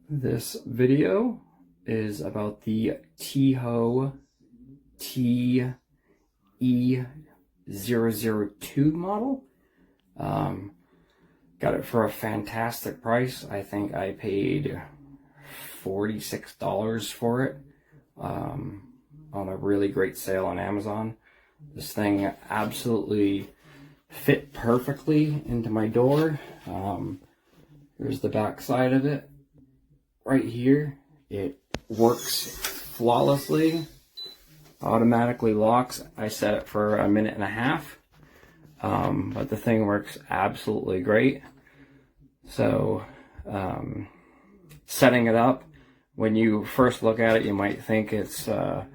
This video is about the TEEHO TE002 model. Got it for a fantastic price. I think I paid $46 for it on a really great sale on Amazon. This thing absolutely fit perfectly into my door. Here's the back side of it. Right here, it works flawlessly, automatically locks. I set it for 1.5 minutes, but the thing works absolutely great. So setting it up, when you first look at it, you might think it's a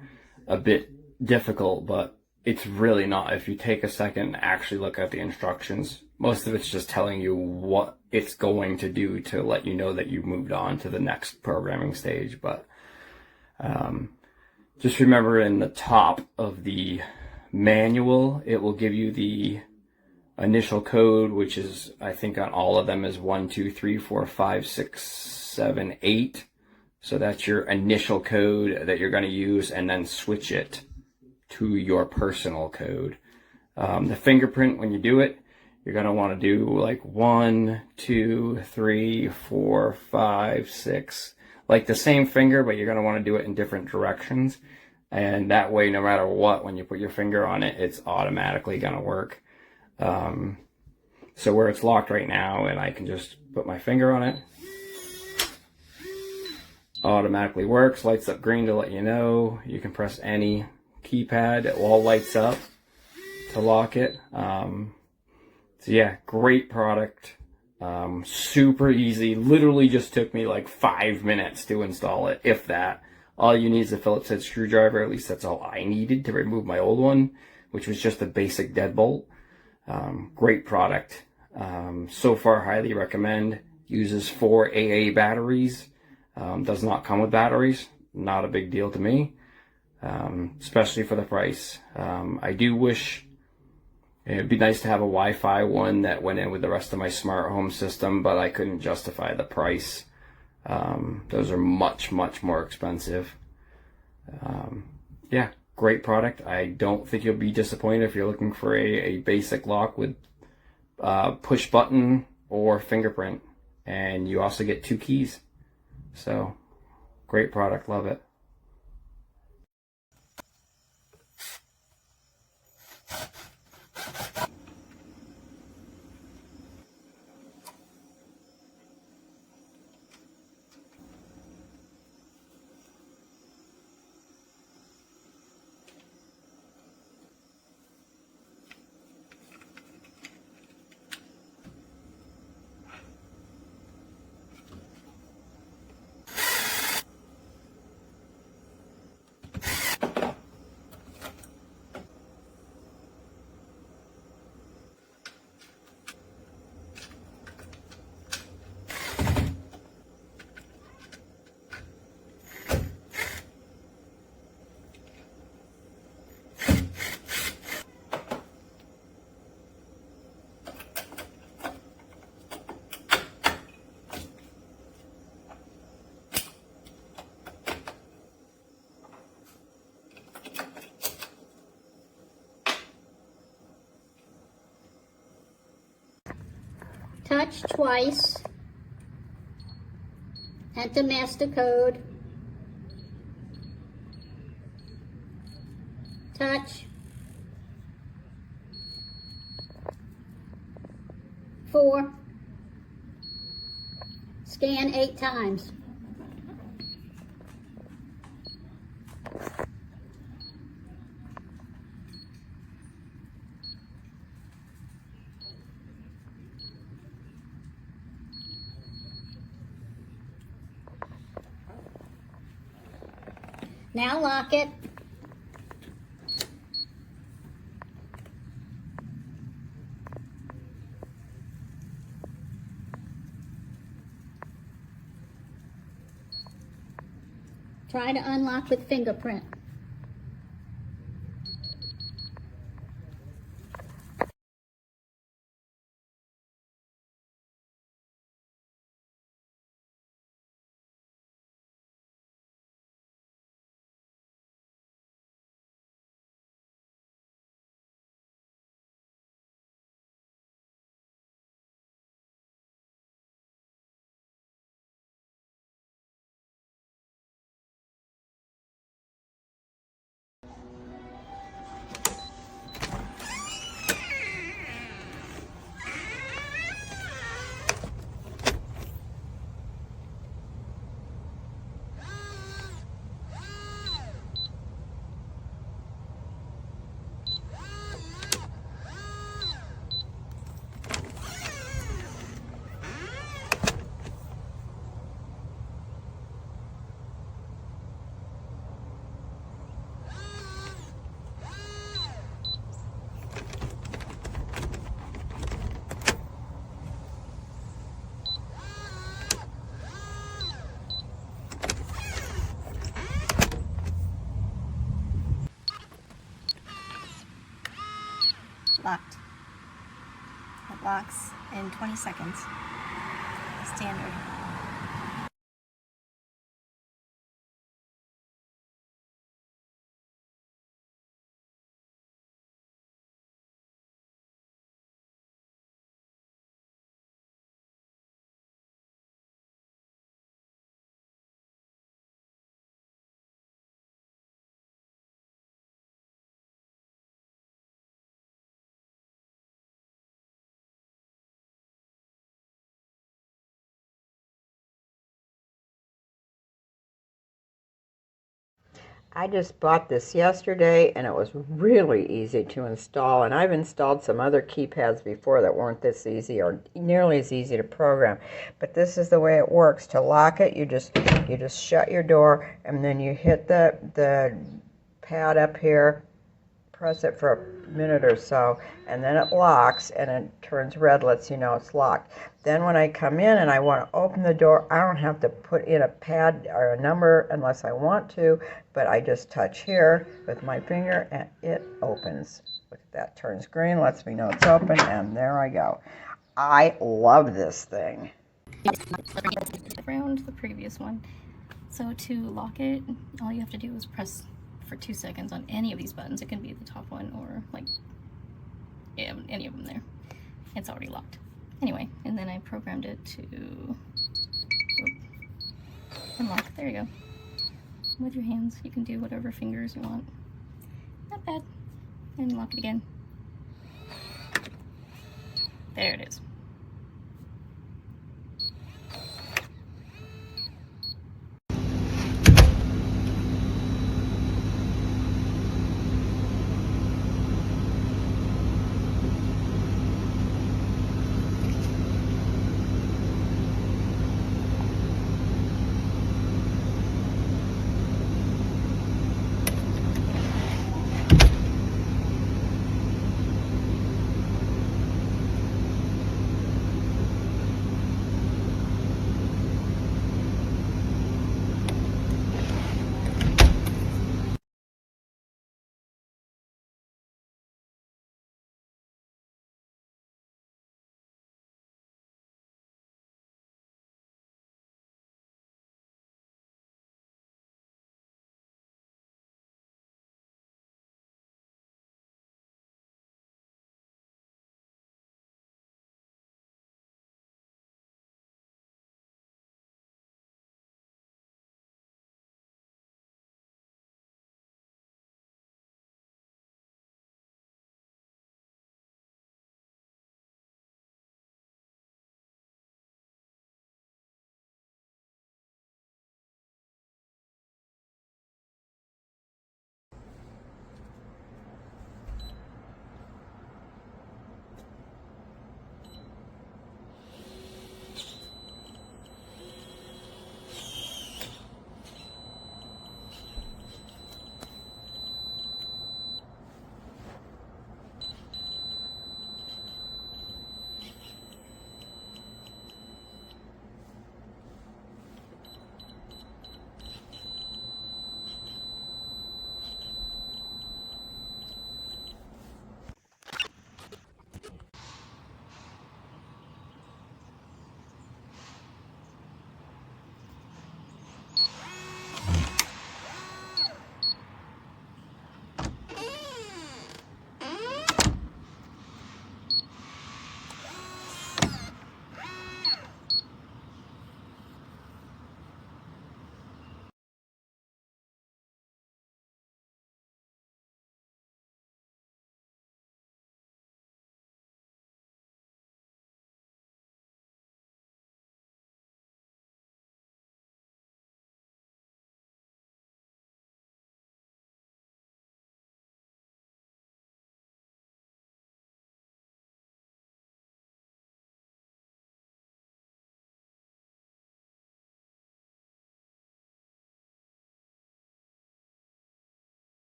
bit difficult, but it's really not. If you take a second and actually look at the instructions, most of it's just telling you what it's going to do to let you know that you've moved on to the next programming stage. But just remember, in the top of the manual, it will give you the initial code, which is, I think on all of them, is 1 2 3 4 5 6 7 8. So that's your initial code that you're going to use, and then switch it to your personal code. The fingerprint, when you do it, you're going to want to do like 1 2 3 4 5 6, like the same finger, but you're going to want to do it in different directions. And that way, no matter what, when you put your finger on it, it's automatically going to work. So where it's locked right now, and I can just put my finger on it, automatically works, lights up green to let you know. You can press any keypad, it all lights up to lock it. So yeah, great product. Super easy. Literally just took me like 5 minutes to install it, if that. All you need is a Phillips head screwdriver. At least that's all I needed to remove my old one, which was just a basic deadbolt. Great product. So far, highly recommend. Uses 4 AA batteries. Does not come with batteries. Not a big deal to me, especially for the price. I do wish it'd be nice to have a Wi-Fi one that went in with the rest of my smart home system, but I couldn't justify the price. Those are much, much more expensive. Yeah, great product. I don't think you'll be disappointed if you're looking for a basic lock with push button or fingerprint. And you also get 2 keys. So, great product. Love it. Touch twice, enter master code, touch 4, scan 8 times. Now lock it. Try to unlock with fingerprint. Locked. It locks in 20 seconds. Standard. I just bought this yesterday and it was really easy to install, and I've installed some other keypads before that weren't this easy or nearly as easy to program, but this is the way it works. To lock it, you just shut your door and then you hit the pad up here, press it for a minute or so, and then it locks and it turns red, lets you know it's locked. Then when I come in and I want to open the door, I don't have to put in a pad or a number unless I want to, but I just touch here with my finger and it opens. Look at that, turns green, lets me know it's open, and there I go. I love this thing. Around the previous one. So to lock it, all you have to do is press for 2 seconds on any of these buttons. It can be the top one or like any of them there. It's already locked. Anyway, and then I programmed it to unlock. There you go. With your hands, you can do whatever fingers you want. Not bad. And lock it again. There it is.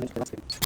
Thanks for watching.